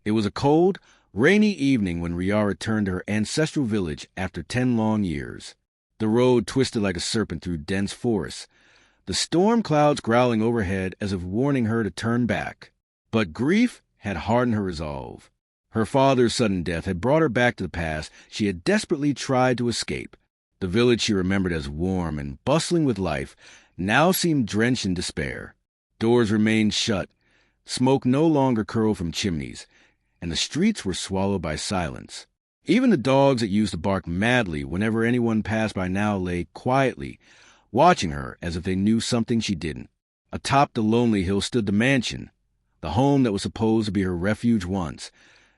It was a cold, rainy evening when Riya returned to her ancestral village after 10 long years. The road twisted like a serpent through dense forests, the storm clouds growling overhead as if warning her to turn back. But grief had hardened her resolve. Her father's sudden death had brought her back to the past she had desperately tried to escape. The village she remembered as warm and bustling with life now seemed drenched in despair. Doors remained shut, smoke no longer curled from chimneys, and the streets were swallowed by silence. Even the dogs that used to bark madly whenever anyone passed by now lay quietly, watching her as if they knew something she didn't. Atop the lonely hill stood the mansion, the home that was supposed to be her refuge once,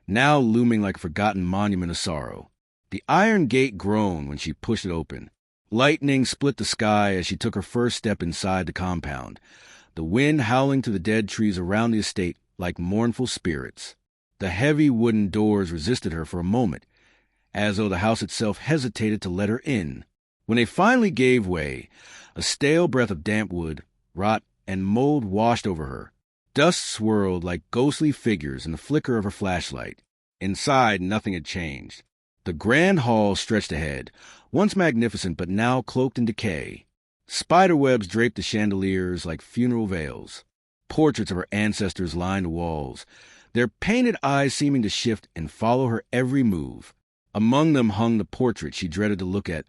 now looming like a forgotten monument of sorrow. The iron gate groaned when she pushed it open. Lightning split the sky as she took her first step inside the compound, the wind howling through the dead trees around the estate like mournful spirits. The heavy wooden doors resisted her for a moment, as though the house itself hesitated to let her in. When they finally gave way, a stale breath of damp wood, rot, and mold washed over her. Dust swirled like ghostly figures in the flicker of her flashlight. Inside, nothing had changed. The grand hall stretched ahead, once magnificent but now cloaked in decay. Spiderwebs draped the chandeliers like funeral veils. Portraits of her ancestors lined the walls, their painted eyes seeming to shift and follow her every move. Among them hung the portrait she dreaded to look at,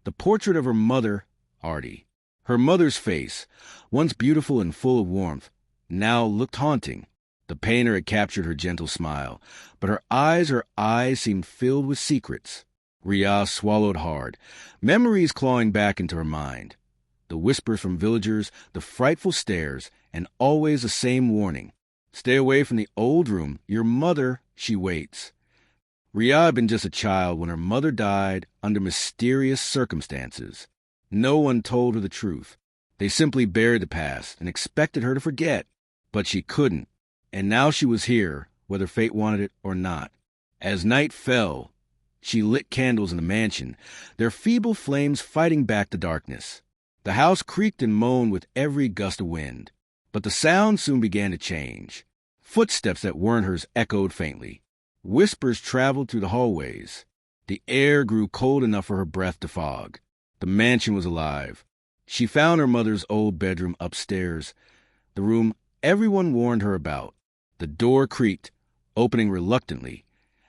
the portrait of her mother, Artie. Her mother's face, once beautiful and full of warmth, now looked haunting. The painter had captured her gentle smile, but her eyes seemed filled with secrets. Riya swallowed hard, memories clawing back into her mind. The whispers from villagers, the frightful stares, and always the same warning. Stay away from the old room. Your mother, she waits. Riya had been just a child when her mother died under mysterious circumstances. No one told her the truth. They simply buried the past and expected her to forget. But she couldn't, and now she was here, whether fate wanted it or not. As night fell, she lit candles in the mansion, their feeble flames fighting back the darkness. The house creaked and moaned with every gust of wind, but the sound soon began to change. Footsteps that weren't hers echoed faintly. Whispers traveled through the hallways. The air grew cold enough for her breath to fog. The mansion was alive. She found her mother's old bedroom upstairs, the room everyone warned her about. The door creaked, opening reluctantly,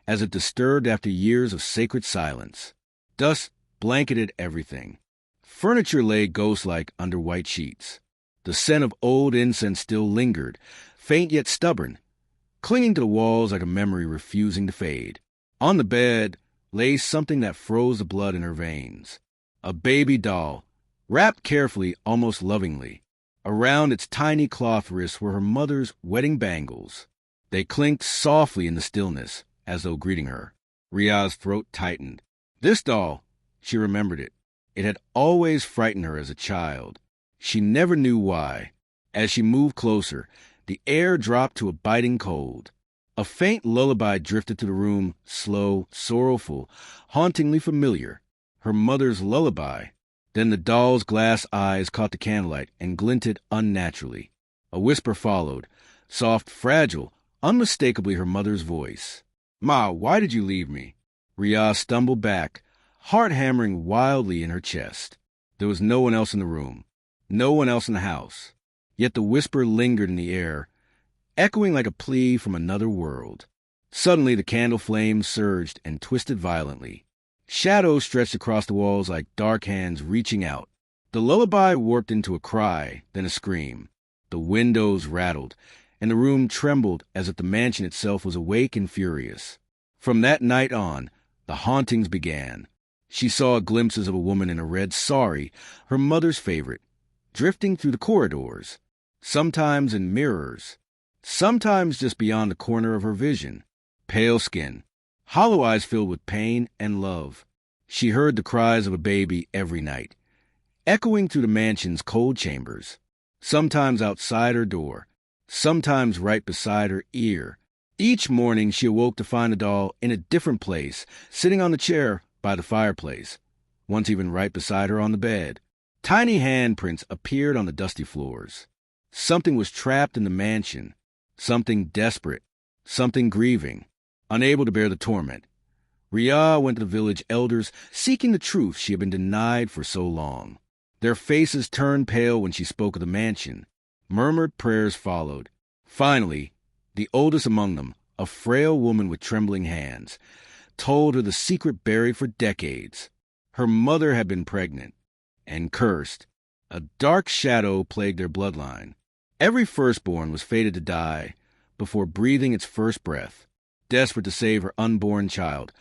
as if disturbed after years of sacred silence. Dust blanketed everything. Furniture lay ghost-like under white sheets. The scent of old incense still lingered, faint yet stubborn, clinging to the walls like a memory refusing to fade. On the bed lay something that froze the blood in her veins. A baby doll, wrapped carefully, almost lovingly. Around its tiny cloth wrists were her mother's wedding bangles. They clinked softly in the stillness, as though greeting her. Riya's throat tightened. This doll, she remembered it. It had always frightened her as a child. She never knew why. As she moved closer, the air dropped to a biting cold. A faint lullaby drifted through the room, slow, sorrowful, hauntingly familiar. Her mother's lullaby. Then the doll's glass eyes caught the candlelight and glinted unnaturally. A whisper followed, soft, fragile, unmistakably her mother's voice. "Ma, why did you leave me?" Riya stumbled back, heart hammering wildly in her chest. There was no one else in the room, no one else in the house. Yet the whisper lingered in the air, echoing like a plea from another world. Suddenly the candle flames surged and twisted violently. Shadows stretched across the walls like dark hands reaching out. The lullaby warped into a cry, then a scream. The windows rattled, and the room trembled as if the mansion itself was awake and furious. From that night on, the hauntings began. She saw glimpses of a woman in a red sari, her mother's favorite, drifting through the corridors, sometimes in mirrors, sometimes just beyond the corner of her vision. Pale skin, hollow eyes filled with pain and love. She heard the cries of a baby every night, echoing through the mansion's cold chambers, sometimes outside her door, sometimes right beside her ear. Each morning she awoke to find the doll in a different place, sitting on the chair by the fireplace, once even right beside her on the bed. Tiny handprints appeared on the dusty floors. Something was trapped in the mansion, something desperate, something grieving, unable to bear the torment. Riya went to the village elders, seeking the truth she had been denied for so long. Their faces turned pale when she spoke of the mansion. Murmured prayers followed. Finally, the oldest among them, a frail woman with trembling hands, told her the secret buried for decades. Her mother had been pregnant and cursed. A dark shadow plagued their bloodline. Every firstborn was fated to die before breathing its first breath. Desperate to save her unborn child,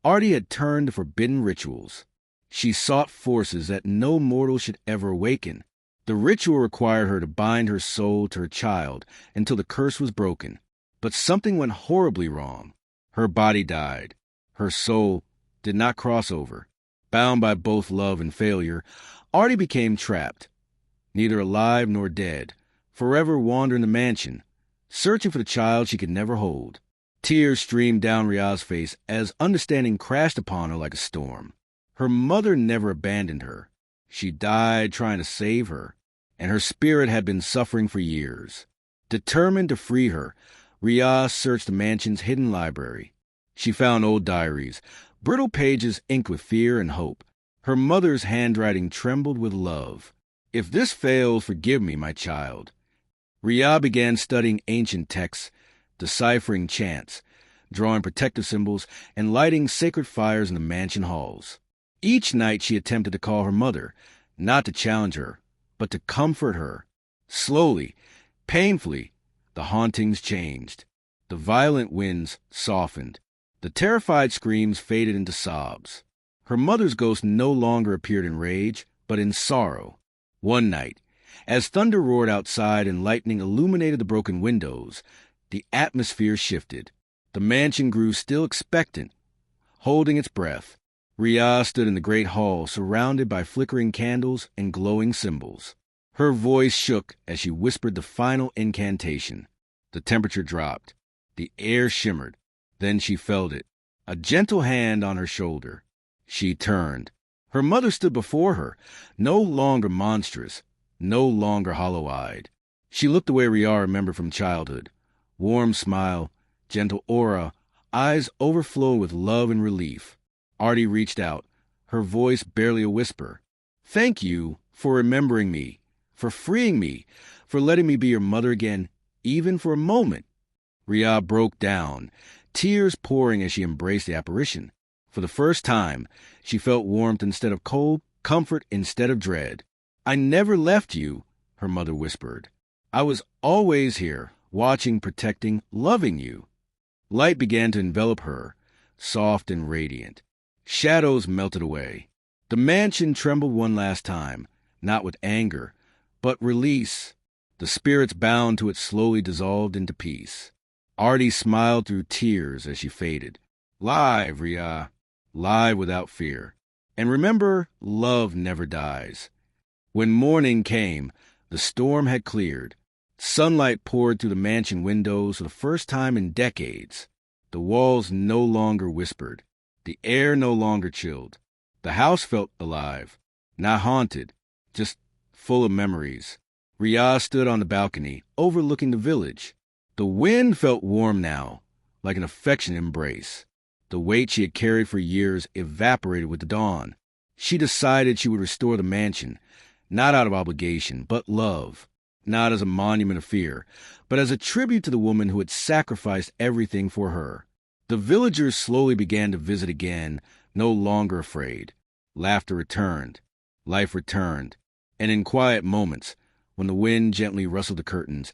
Artie had turned to forbidden rituals. She sought forces that no mortal should ever awaken. The ritual required her to bind her soul to her child until the curse was broken. But something went horribly wrong. Her body died. Her soul did not cross over. Bound by both love and failure, Artie became trapped, neither alive nor dead, forever wandering the mansion, searching for the child she could never hold. Tears streamed down Riya's face as understanding crashed upon her like a storm. Her mother never abandoned her. She died trying to save her, and her spirit had been suffering for years. Determined to free her, Riya searched the mansion's hidden library. She found old diaries, brittle pages inked with fear and hope. Her mother's handwriting trembled with love. "If this fails, forgive me, my child." Riya began studying ancient texts, deciphering chants, drawing protective symbols, and lighting sacred fires in the mansion halls. Each night she attempted to call her mother, not to challenge her, but to comfort her. Slowly, painfully, the hauntings changed. The violent winds softened. The terrified screams faded into sobs. Her mother's ghost no longer appeared in rage, but in sorrow. One night, as thunder roared outside and lightning illuminated the broken windows, the atmosphere shifted. The mansion grew still expectant, holding its breath. Riya stood in the great hall, surrounded by flickering candles and glowing symbols. Her voice shook as she whispered the final incantation. The temperature dropped. The air shimmered. Then she felt it, a gentle hand on her shoulder. She turned. Her mother stood before her, no longer monstrous, no longer hollow-eyed. She looked the way Riya remembered from childhood. Warm smile, gentle aura, eyes overflowing with love and relief. Artie reached out, her voice barely a whisper. "Thank you for remembering me, for freeing me, for letting me be your mother again, even for a moment." Riya broke down, tears pouring as she embraced the apparition. For the first time, she felt warmth instead of cold, comfort instead of dread. "I never left you," her mother whispered. "I was always here, watching, protecting, loving you." Light began to envelop her, soft and radiant. Shadows melted away. The mansion trembled one last time, not with anger, but release. The spirits bound to it slowly dissolved into peace. Artie smiled through tears as she faded. "Live, Riya. Live without fear. And remember, love never dies." When morning came, the storm had cleared. Sunlight poured through the mansion windows for the first time in decades. The walls no longer whispered. The air no longer chilled. The house felt alive, not haunted, just full of memories. Riya stood on the balcony, overlooking the village. The wind felt warm now, like an affectionate embrace. The weight she had carried for years evaporated with the dawn. She decided she would restore the mansion, not out of obligation, but love. Not as a monument of fear, but as a tribute to the woman who had sacrificed everything for her. The villagers slowly began to visit again, no longer afraid. Laughter returned. Life returned. And in quiet moments, when the wind gently rustled the curtains,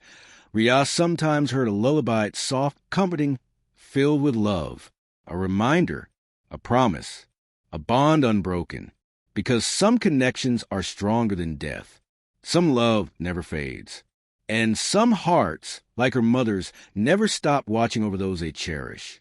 Riya sometimes heard a lullaby, soft, comforting, filled with love. A reminder, a promise, a bond unbroken. Because some connections are stronger than death. Some love never fades. And some hearts, like her mother's, never stop watching over those they cherish.